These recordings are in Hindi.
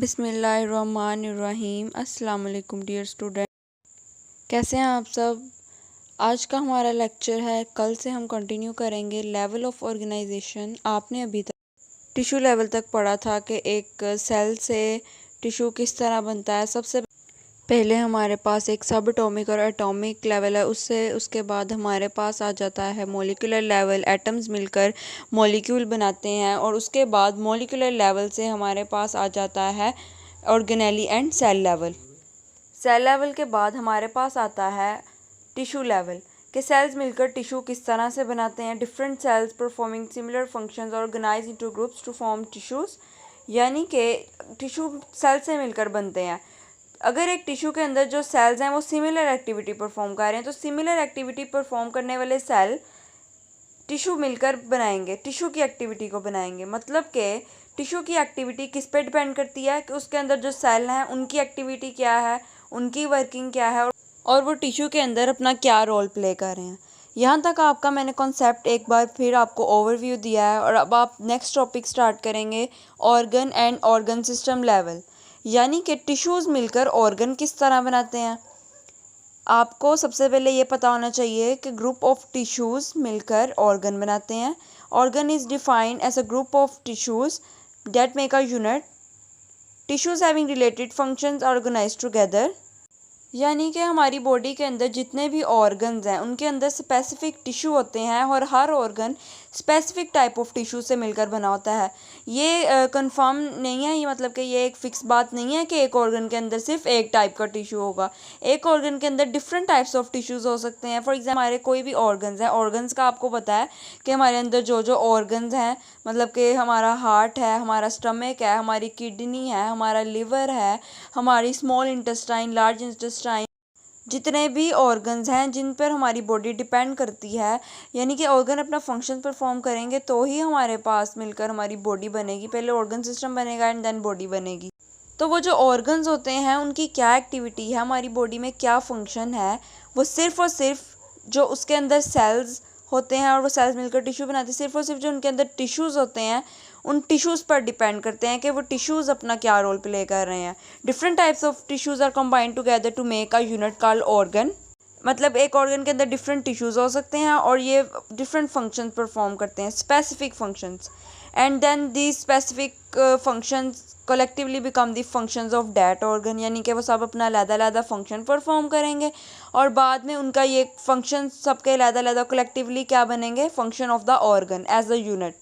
बिस्मिल्लाहिर्रहमानिर्रहीम। अस्सलाम वालेकुम डियर स्टूडेंट, कैसे हैं आप सब। आज का हमारा लेक्चर है, कल से हम कंटिन्यू करेंगे लेवल ऑफ ऑर्गेनाइजेशन। आपने अभी तक टिश्यू लेवल तक पढ़ा था कि एक सेल से टिश्यू किस तरह बनता है। सबसे पहले हमारे पास एक सब एटॉमिक और एटॉमिक लेवल है, उसके बाद हमारे पास आ जाता है मॉलिक्यूलर लेवल। एटम्स मिलकर मॉलिक्यूल बनाते हैं और उसके बाद मॉलिक्यूलर लेवल से हमारे पास आ जाता है organelle and cell level. Cell level के बाद हमारे पास आता है टिश्यू लेवल के सेल्स मिलकर टिश्यू किस तरह से बनाते हैं। Different cells performing similar functions organise into groups to form tissues, यानी कि टिश्यू सेल से मिलकर बनते हैं। अगर एक टिश्यू के अंदर जो सेल्स हैं वो सिमिलर एक्टिविटी परफॉर्म कर रहे हैं तो सिमिलर एक्टिविटी परफॉर्म करने वाले सेल टिश्यू मिलकर बनाएंगे, टिश्यू की एक्टिविटी को बनाएंगे। मतलब कि टिश्यू की एक्टिविटी किस पे डिपेंड करती है कि उसके अंदर जो सेल हैं उनकी एक्टिविटी क्या है, उनकी वर्किंग क्या है और वो टिश्यू के अंदर अपना क्या रोल प्ले कर रहे हैं। यहाँ तक आपका मैंने कॉन्सेप्ट एक बार फिर आपको ओवरव्यू दिया है और अब आप नेक्स्ट टॉपिक स्टार्ट करेंगे, organ and organ system level, यानी कि टिश्यूज़ मिलकर ऑर्गन किस तरह बनाते हैं। आपको सबसे पहले ये पता होना चाहिए कि ग्रुप ऑफ टिश्यूज़ मिलकर ऑर्गन बनाते हैं। Organ is defined as a group of tissues that make a unit, tissues having related functions organised together, यानी कि हमारी बॉडी के अंदर जितने भी ऑर्गन्स हैं उनके अंदर स्पेसिफिक टिश्यू होते हैं और हर organ specific type of tissue से मिलकर बना होता है। ये कंफर्म नहीं है, ये मतलब कि ये एक फ़िक्स बात नहीं है कि एक ऑर्गन के अंदर सिर्फ एक टाइप का टिश्यू होगा। एक ऑर्गन के अंदर डिफरेंट टाइप्स ऑफ टिश्यूज़ हो सकते हैं। फॉर एग्जाम्पल हमारे कोई भी ऑर्गन्स हैं, ऑर्गन्स का आपको पता है कि हमारे अंदर जो जो ऑर्गन्स हैं, मतलब कि हमारा हार्ट है, हमारा स्टमक है, हमारी किडनी है, हमारा लिवर है, हमारी स्मॉल इंटेस्टाइन, लार्ज इंटेस्टाइन, जितने भी ऑर्गन्स हैं जिन पर हमारी बॉडी डिपेंड करती है, यानी कि ऑर्गन अपना फंक्शन परफॉर्म करेंगे तो ही हमारे पास मिलकर हमारी बॉडी बनेगी। पहले ऑर्गन सिस्टम बनेगा एंड देन बॉडी बनेगी। तो वो जो ऑर्गन्स होते हैं उनकी क्या एक्टिविटी है, हमारी बॉडी में क्या फंक्शन है, वो सिर्फ और सिर्फ जो उसके अंदर सेल्स होते हैं और वो सेल्स मिलकर टिश्यू बनाते हैं, सिर्फ और सिर्फ जो उनके अंदर टिश्यूज़ होते हैं उन टिश्यूज़ पर डिपेंड करते हैं कि वो टिश्यूज़ अपना क्या रोल प्ले कर रहे हैं। Different types of tissues are combined together to make a unit called organ. मतलब एक ऑर्गन के अंदर डिफरेंट टिश्यूज़ हो सकते हैं और ये डिफरेंट फंक्शंस परफॉर्म करते हैं, specific functions, and then these specific functions collectively become the functions of that organ, यानी कि वो सब अपना अलग-अलग फंक्शन परफॉर्म करेंगे और बाद में उनका ये फंक्शन सबके अलग-अलग कलेक्टिवली क्या बनेंगे, function of the organ as a unit.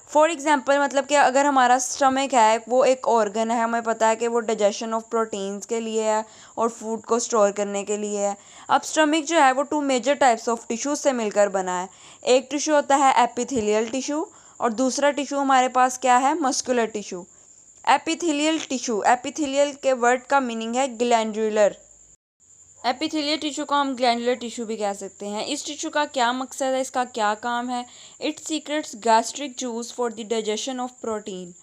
For example मतलब कि अगर हमारा स्टमक है वो एक ऑर्गन है, हमें पता है कि वो डाइजेशन ऑफ प्रोटीन्स के लिए है और फूड को स्टोर करने के लिए है। अब स्टमक जो है वो two major types of tissues से मिलकर बना है। एक टिश्यू होता है एपिथेलियल टिश्यू और दूसरा टिश्यू हमारे पास क्या है, muscular tissue. Epithelial tissue, epithelial के वर्ड का मीनिंग है ग्लैंडुलर। एपिथेलियल टिश्यू को हम ग्लैंडुलर टिश्यू भी कह सकते हैं। इस टिश्यू का क्या मकसद है, इसका क्या काम है, it secrets gastric juice for the digestion of protein.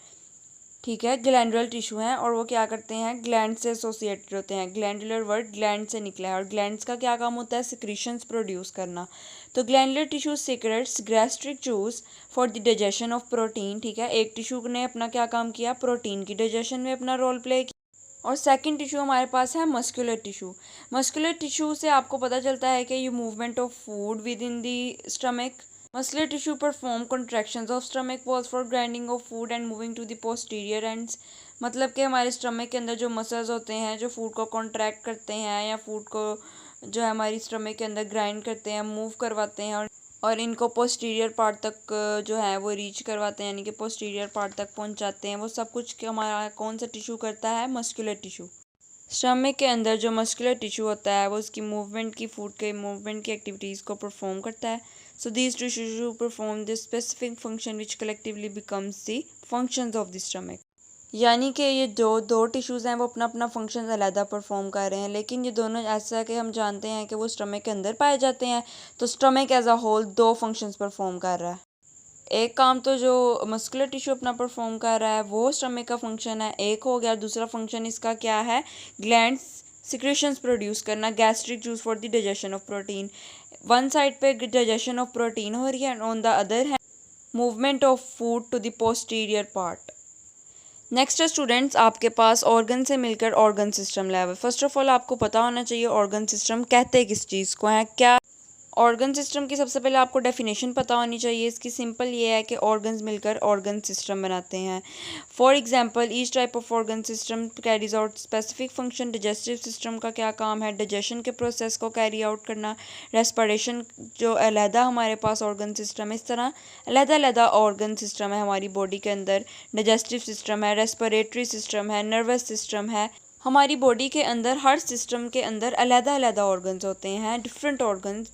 ठीक है, ग्लैंडुलर टिश्यू हैं और वो क्या करते हैं, ग्लैंड से एसोसिएटेड होते हैं। ग्लैंडुलर वर्ड ग्लैंड से निकला है और ग्लैंड्स का क्या काम होता है, सिक्रीशंस प्रोड्यूस करना। तो glandular tissue secrets gastric juice for the digestion of protein. ठीक है, एक टिश्यू ने अपना क्या काम किया, प्रोटीन की डाइजेशन में अपना रोल प्ले किया। और सेकंड टिश्यू हमारे पास है मस्कुलर टिश्यू। मस्कुलर टिश्यू से आपको पता चलता है कि ये movement of food within the stomach. Muscular tissue perform contractions of stomach walls for grinding of food and moving to the posterior ends. मतलब कि हमारे स्टमक के अंदर जो मसल्स होते हैं जो फूड को कॉन्ट्रैक्ट करते हैं या फूड को जो है हमारी स्टमक के अंदर ग्राइंड करते हैं, मूव करवाते हैं और इनको पोस्टीरियर पार्ट तक जो है वो रीच करवाते हैं, यानी कि पोस्टीरियर पार्ट तक पहुंचाते हैं। वो सब कुछ हमारा कौन सा टिश्यू करता है, मस्कुलर टिश्यू। स्टमक के अंदर जो मस्कुलर टिश्यू होता है वो उसकी मूवमेंट की, फूड के मूवमेंट की एक्टिविटीज़ को परफॉर्म करता है। So these tissue perform this specific function which collectively becomes the functions of the stomach. यानी कि ये जो दो टिश्यूज़ हैं वो अपना अपना फंक्शन अलहदा परफॉर्म कर रहे हैं, लेकिन ये दोनों ऐसा कि हम जानते हैं कि वो स्टमक के अंदर पाए जाते हैं। तो स्टमक एज अ होल दो फंक्शंस परफॉर्म कर रहा है। एक काम तो जो मस्कुलर टिश्यू अपना परफॉर्म कर रहा है वो स्टमक का फंक्शन है, एक हो गया। दूसरा फंक्शन इसका क्या है, ग्लैंड्स सिक्रेशंस प्रोड्यूस करना, gastric juice for the digestion of protein. One side पे डाइजेशन ऑफ प्रोटीन हो रही है एंड ऑन द अदर है movement of food to the posterior part. Next है स्टूडेंट्स आपके पास ऑर्गन से मिलकर organ system level. First of all आपको पता होना चाहिए ऑर्गन सिस्टम कहते किस चीज़ को हैं। क्या ऑर्गन सिस्टम की सबसे पहले आपको डेफिनेशन पता होनी चाहिए। इसकी सिंपल ये है कि ऑर्गन्स मिलकर ऑर्गन सिस्टम बनाते हैं। For example each type of organ system carries out specific function. Digestive system का क्या काम है, डाइजेशन के प्रोसेस को कैरी आउट करना। रेस्पिरेशन जो अलहदा हमारे पास ऑर्गन सिस्टम है, इस तरह अलहदा अलहदा ऑर्गन सिस्टम है हमारी बॉडी के अंदर। डाइजेस्टिव सिस्टम है, रेस्पिरेटरी सिस्टम है, नर्वस सिस्टम है। हमारी बॉडी के अंदर हर सिस्टम के अंदर अलहदा अलहदा ऑर्गन्स होते हैं। डिफरेंट ऑर्गन्स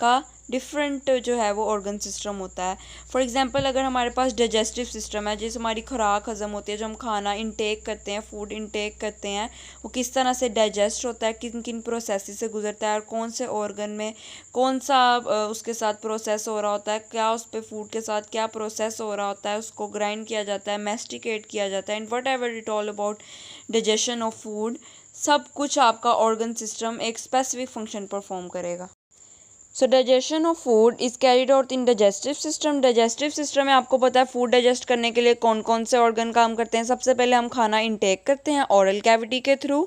का डिफरेंट जो है वो ऑर्गन सिस्टम होता है। फॉर एग्जांपल अगर हमारे पास डाइजेस्टिव सिस्टम है, जैसे हमारी खुराक हज़म होती है, जो हम खाना इंटेक करते हैं, फूड इंटेक करते हैं, वो किस तरह से डाइजेस्ट होता है, किन किन प्रोसेस से गुजरता है और कौन से ऑर्गन में कौन सा उसके साथ प्रोसेस हो रहा होता है, क्या उस पर फूड के साथ क्या प्रोसेस हो रहा होता है, उसको ग्राइंड किया जाता है, मैस्टिकेट किया जाता है, and what ever it all about digestion of food. सब कुछ आपका ऑर्गन सिस्टम एक स्पेसिफिक फंक्शन परफॉर्म करेगा। सो digestion of food is carried out in digestive system. Digestive system में आपको पता है फूड डाइजेस्ट करने के लिए कौन कौन से ऑर्गन काम करते हैं। सबसे पहले हम खाना इंटेक करते हैं ओरल कैविटी के थ्रू,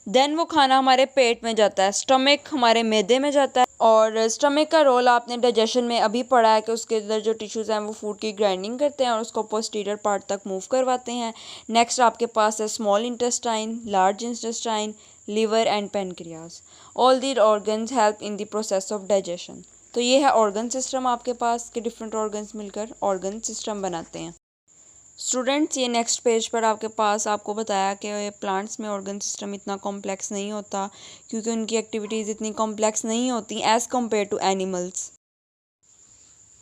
देन वो खाना हमारे पेट में जाता है, स्टमक हमारे मैदे में जाता है। और स्टमक का रोल आपने डाइजेशन में अभी पढ़ा है कि उसके अंदर जो टिश्यूज़ हैं वो फूड की ग्राइंडिंग करते हैं और उसको पोस्टीरियर पार्ट तक मूव करवाते हैं। नेक्स्ट आपके पास है small intestine, large intestine, liver and pancreas. All these organs help in the process of digestion. तो ये है ऑर्गन सिस्टम आपके पास के डिफरेंट ऑर्गन्स मिलकर ऑर्गन सिस्टम बनाते हैं। स्टूडेंट्स ये नेक्स्ट पेज पर आपके पास आपको बताया कि प्लांट्स में ऑर्गन सिस्टम इतना कॉम्प्लेक्स नहीं होता, क्योंकि उनकी एक्टिविटीज़ इतनी कॉम्प्लेक्स नहीं होती as compare to animals.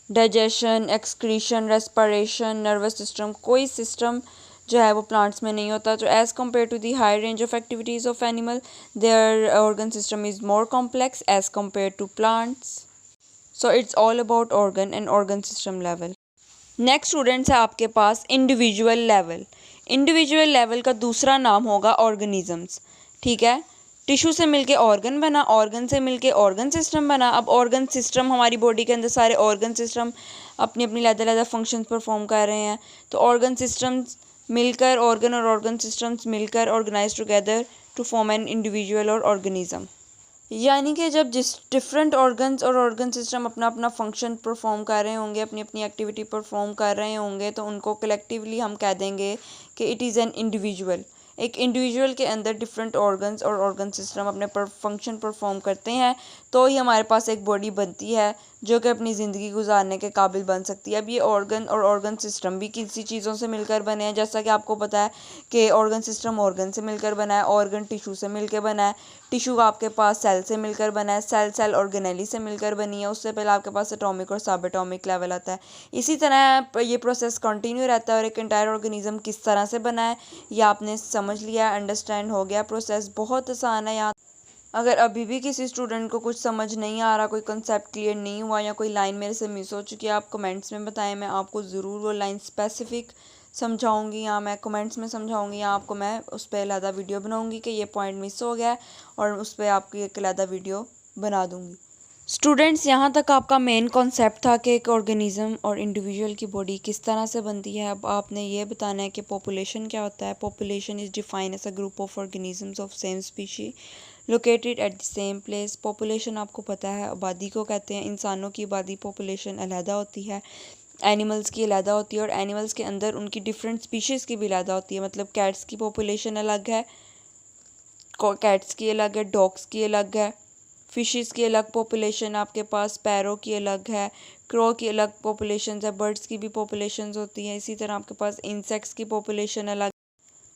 Digestion, excretion, respiration, nervous system, कोई सिस्टम जो है वो प्लांट्स में नहीं होता। तो as compare to the high range of activities of animal, their organ system is more complex as compare to plants. So it's all about organ and organ system level. Next students है आपके पास इंडिविजुअल लेवल। इंडिविजुअल लेवल का दूसरा नाम होगा ऑर्गेनिजम्स। ठीक है, टिश्यू से मिलके ऑर्गन बना, ऑर्गन से मिलके ऑर्गन सिस्टम बना। अब ऑर्गन सिस्टम हमारी बॉडी के अंदर सारे ऑर्गन सिस्टम अपनी अपनी अलग-अलग फंक्शंस परफॉर्म कर रहे हैं। तो ऑर्गन सिस्टम्स मिलकर ऑर्गन और ऑर्गन सिस्टम्स मिलकर organise together to form an individual or organism. यानी कि जब जिस डिफरेंट ऑर्गन्स और ऑर्गन सिस्टम अपना अपना फंक्शन परफॉर्म कर रहे होंगे, अपनी अपनी एक्टिविटी परफॉर्म कर रहे होंगे, तो उनको कलेक्टिवली हम कह देंगे कि इट इज़ एन इंडिविजुअल। एक इंडिविजुअल के अंदर डिफरेंट ऑर्गन्स और ऑर्गन सिस्टम अपने फंक्शन परफॉर्म करते हैं, तो ही हमारे पास एक बॉडी बनती है जो कि अपनी ज़िंदगी गुजारने के काबिल बन सकती है। अब ये ऑर्गन और ऑर्गन सिस्टम भी किसी चीज़ों से मिलकर बने हैं, जैसा कि आपको पता है कि ऑर्गन सिस्टम ऑर्गन से मिलकर बना है, ऑर्गन टिश्यू से मिलकर बना है, टिश्यू आपके पास सेल से मिलकर बना है, सेल सेल ऑर्गेनेली से मिलकर बनी है। उससे पहले आपके पास एटॉमिक और सब एटॉमिक लेवल आता है। इसी तरह ये प्रोसेस कंटिन्यू रहता है और एक एंटायर ऑर्गेनिज्म किस तरह से बना है ये आपने समझ लिया, अंडरस्टैंड हो गया। प्रोसेस बहुत आसान है। यहाँ अगर अभी भी किसी स्टूडेंट को कुछ समझ नहीं आ रहा, कोई कंसेप्ट क्लियर नहीं हुआ या कोई लाइन मेरे से मिस हो चुकी है, आप कमेंट्स में बताएं, मैं आपको ज़रूर वो लाइन स्पेसिफिक समझाऊंगी, या मैं कमेंट्स में समझाऊंगी, या आपको मैं उस पर अलहदा वीडियो बनाऊंगी कि ये पॉइंट मिस हो गया है और उस पर आपकी एक अलहदा वीडियो बना दूंगी। स्टूडेंट्स यहाँ तक आपका मेन कॉन्सेप्ट था कि एक ऑर्गेनिज्म और इंडिविजुअल की बॉडी किस तरह से बनती है। अब आपने ये बताना है कि पॉपुलेशन क्या होता है। Population is defined as a group of organisms of same species located at the same place. Population आपको पता है आबादी को कहते हैं। इंसानों की आबादी पॉपुलेशन अलहदा होती है, एनिमल्स की अलहदा होती है, और एनिमल्स के अंदर उनकी डिफरेंट स्पीशीज़ की भी अलहदा होती है। मतलब कैट्स की पॉपुलेशन अलग है, कैट्स की अलग है, डॉग्स की अलग है, फिशेस की अलग पॉपुलेशन आपके पास, पैरों की अलग है, क्रो की अलग पॉपुलेशन है, बर्ड्स की भी पॉपुलेशंस होती हैं। इसी तरह आपके पास इंसेक्ट्स की पॉपुलेशन अलग,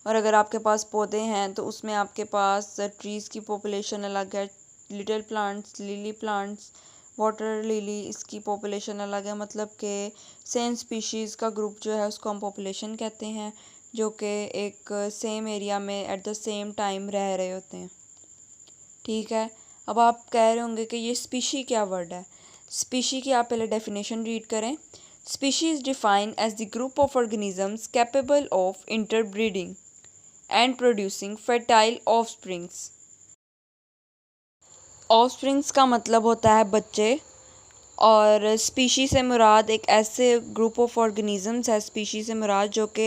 और अगर आपके पास पौधे हैं तो उसमें आपके पास ट्रीज़ की पॉपुलेशन अलग है। Little plants, lily plants, water lily, इसकी पॉपुलेशन अलग है। मतलब कि सेम स्पीशीज़ का ग्रुप जो है उसको हम पॉपुलेशन कहते हैं, जो कि एक सेम एरिया में एट द सेम टाइम रह रहे होते हैं। ठीक है, अब आप कह रहे होंगे कि ये स्पीशी क्या वर्ड है। स्पीशी की आप पहले डेफिनेशन रीड करें। Species is defined as the group of organisms capable of interbreeding and producing fertile offsprings. Offsprings का मतलब होता है बच्चे, और स्पीशी से मुराद एक ऐसे ग्रुप ऑफ ऑर्गेनिज़म्स है, स्पीशी से मुराद जो कि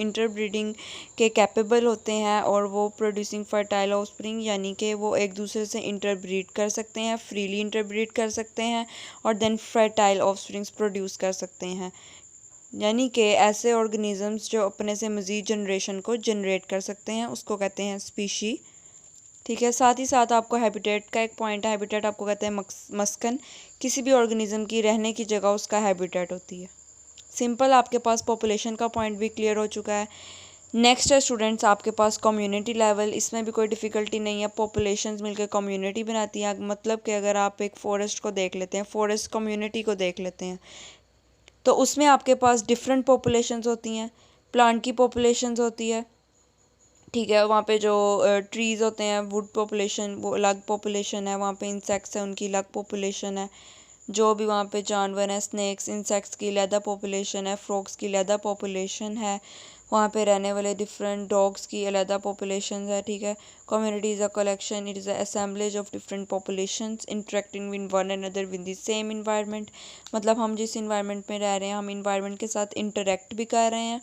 इंटरब्रीडिंग के कैपेबल होते हैं और वो प्रोड्यूसिंग फर्टाइल ऑफस्प्रिंग, यानी कि वो एक दूसरे से इंटरब्रीड कर सकते हैं, फ्रीली इंटरब्रीड कर सकते हैं और देन फर्टाइल ऑफस्प्रिंग्स प्रोड्यूस कर सकते हैं। यानी कि ऐसे ऑर्गेनिज़म्स जो अपने से मज़ीद जनरेशन को जनरेट कर सकते हैं, उसको कहते हैं स्पीशी। ठीक है, साथ ही साथ आपको हैबिटेट का एक पॉइंट है। हैबिटेट आपको कहते हैं मस्कन, किसी भी ऑर्गेनिज्म की रहने की जगह उसका हैबिटेट होती है। सिंपल, आपके पास पॉपुलेशन का पॉइंट भी क्लियर हो चुका है। नेक्स्ट है स्टूडेंट्स आपके पास कम्युनिटी लेवल। इसमें भी कोई डिफ़िकल्टी नहीं है, पॉपुलेशंस मिलकर कम्युनिटी बनाती हैं। मतलब कि अगर आप एक फ़ॉरेस्ट को देख लेते हैं, फ़ॉरेस्ट कम्युनिटी को देख लेते हैं, तो उसमें आपके पास डिफरेंट पॉपुलेशंस होती हैं। प्लांट की पॉपुलेशंस होती है, ठीक है, वहाँ पे जो ट्रीज़ होते हैं, वुड पॉपुलेशन वो अलग पॉपुलेशन है, वहाँ पे इंसेक्ट्स हैं उनकी अलग पॉपुलेशन है, जो भी वहाँ पे जानवर हैं, स्नैक्स, इंसेक्ट्स की अलग पॉपुलेशन है, फ्रॉग्स की अलग पॉपुलेशन है, वहाँ पे रहने वाले डिफरेंट डॉग्स की अलग पॉपुलेशन है। ठीक है, community is a collection, it is a assemblage of different populations interacting with one another with the same environment. मतलब हम जिस इन्वायरमेंट में रह रहे हैं, हम इन्वायरमेंट के साथ इंटरेक्ट भी कर रहे हैं।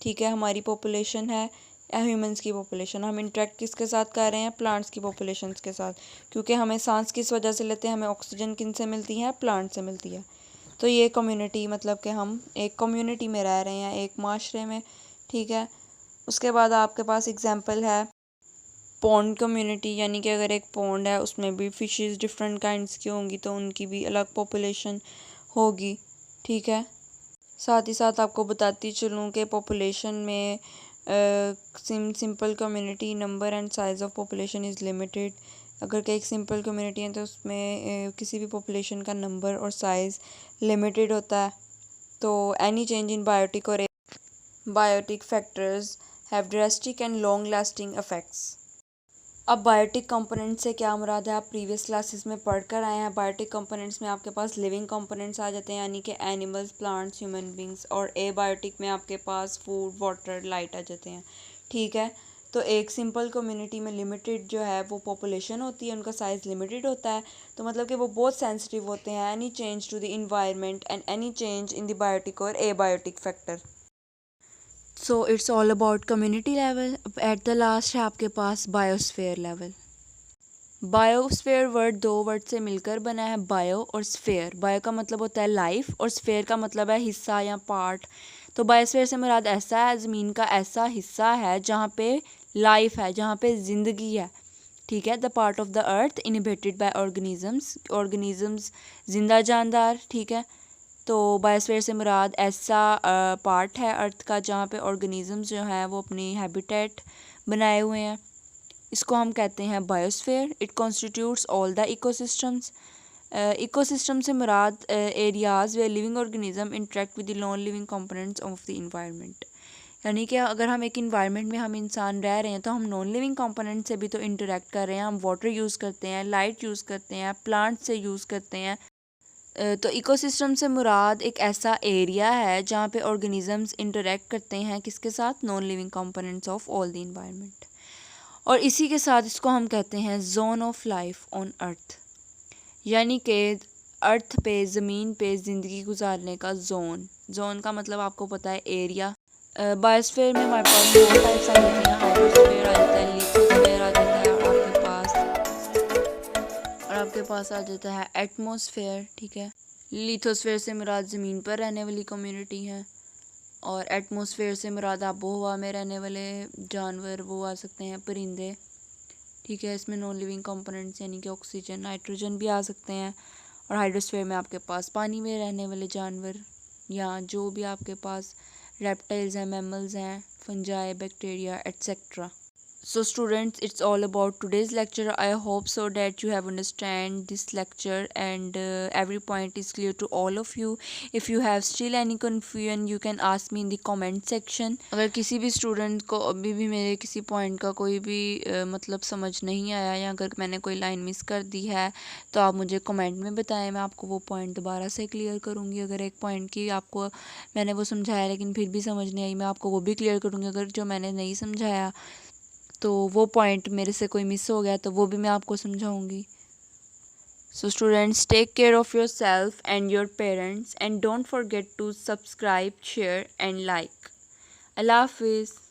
ठीक है, हमारी पॉपुलेशन है ह्यूमंस की पॉपुलेशन, हम इंटरेक्ट किसके साथ कर रहे हैं, प्लांट्स की पॉपुलेशंस के साथ, क्योंकि हमें सांस किस वजह से लेते हैं, हमें ऑक्सीजन किन से मिलती है, प्लांट से मिलती है। तो ये कम्युनिटी, मतलब कि हम एक कम्युनिटी में रह रहे हैं, एक माशरे में। ठीक है, उसके बाद आपके पास एग्जांपल है पॉन्ड कम्युनिटी, यानी कि अगर एक पॉन्ड है उसमें भी फिशेस डिफरेंट काइंड्स की होंगी तो उनकी भी अलग पॉपुलेशन होगी। ठीक है, साथ ही साथ आपको बताती चलूँ कि पॉपुलेशन में simple community number and size of population is limited. अगर कि एक सिंपल कम्युनिटी है तो उसमें किसी भी पॉपुलेशन का नंबर और साइज़ लिमिटेड होता है। तो एनी चेंज इन बायोटिक और biotic factors have drastic and long lasting effects. अब बायोटिक कंपोनेंट से क्या मुराद है, आप प्रीवियस क्लासेस में पढ़ कर आए हैं। बायोटिक कंपोनेंट्स में आपके पास लिविंग कंपोनेंट्स आ जाते हैं, यानी कि एनिमल्स, प्लांट्स, ह्यूमन बींग्स, और एबायोटिक में आपके पास फूड, वाटर, लाइट आ जाते हैं। ठीक है, तो एक सिंपल कम्युनिटी में लिमिटेड जो है वो पॉपुलेशन होती है, उनका साइज़ लिमिटेड होता है, तो मतलब कि वो बहुत सेंसिटिव होते हैं any change to the environment and any change in the biotic और abiotic factor. So it's all about community level. At the last है आपके पास बायोस्फीयर लेवल। बायोस्फीयर वर्ड दो वर्ड से मिलकर बना है, बायो और स्फीयर। बायो का मतलब होता है लाइफ और स्फीयर का मतलब है हिस्सा या पार्ट। तो बायोस्फीयर से मुराद ऐसा है, ज़मीन का ऐसा हिस्सा है जहाँ पे लाइफ है, जहाँ पे ज़िंदगी है। ठीक है, the part of the earth inhabited bye organisms, organisms जिंदा जानदार। ठीक है, तो बायोस्फीयर से मुराद ऐसा पार्ट है अर्थ का जहाँ पे ऑर्गेनिजम्स जो हैं वो अपनी हैबिटेट बनाए हुए हैं, इसको हम कहते हैं biosphere. It constitutes all the ecosystems. Ecosystem से मुराद areas where living organism interact with the non living components of the environment. यानी कि अगर हम एक इन्वायरमेंट में हम इंसान रह रहे हैं तो हम नॉन लिविंग कंपोनेंट से भी तो इंटरेक्ट कर रहे हैं। हम वाटर यूज़ करते हैं, लाइट यूज़ करते हैं, प्लांट से यूज़ करते हैं। तो इकोसिस्टम से मुराद एक ऐसा एरिया है जहाँ पे ऑर्गेनिजम्स इंटरेक्ट करते हैं किसके साथ, non living components of all the environment. और इसी के साथ इसको हम कहते हैं zone of life on earth, यानी कि अर्थ पे, ज़मीन पे ज़िंदगी गुजारने का जोन। जोन का मतलब आपको पता है एरिया। बायोस्फीयर में हमारे पास दो टाइप्स आ जाते हैं, हाइड्रोस्फीयर आ जाता है, लिथोस्फीयर आ जाता है, और आपके पास आ जाता है एटमॉस्फेयर। ठीक है, लिथोस्फीयर से मुराद ज़मीन पर रहने वाली कम्युनिटी है, और एटमॉस्फेयर से मुराद आबो हवा में रहने वाले जानवर, वो आ सकते हैं परिंदे। ठीक है, इसमें नॉन लिविंग कंपोनेंट्स यानी कि ऑक्सीजन, नाइट्रोजन भी आ सकते हैं। और हाइड्रोस्फीयर में आपके पास पानी में रहने वाले जानवर, या जो भी आपके पास रेप्टाइल्स हैं, मैमल्स हैं, fungi, bacteria etcetera. So students, it's all about today's lecture. I hope so that you have understand this lecture and every point is clear to all of you. If you have still any confusion, you can ask me in the comment section. अगर किसी भी स्टूडेंट को अभी भी मेरे किसी पॉइंट का कोई भी मतलब समझ नहीं आया, या अगर मैंने कोई लाइन मिस कर दी है तो आप मुझे कमेंट में बताएं, मैं आपको वो पॉइंट दोबारा से क्लियर करूँगी। अगर एक पॉइंट की आपको मैंने वो समझाया लेकिन फिर भी समझ नहीं आई, मैं आपको वो भी क्लियर करूँगी। अगर जो मैंने नहीं समझाया तो वो पॉइंट मेरे से कोई मिस हो गया तो वो भी मैं आपको समझाऊंगी। So students, take care of yourself and your parents, and don't forget to subscribe, share and like. Allah Hafiz.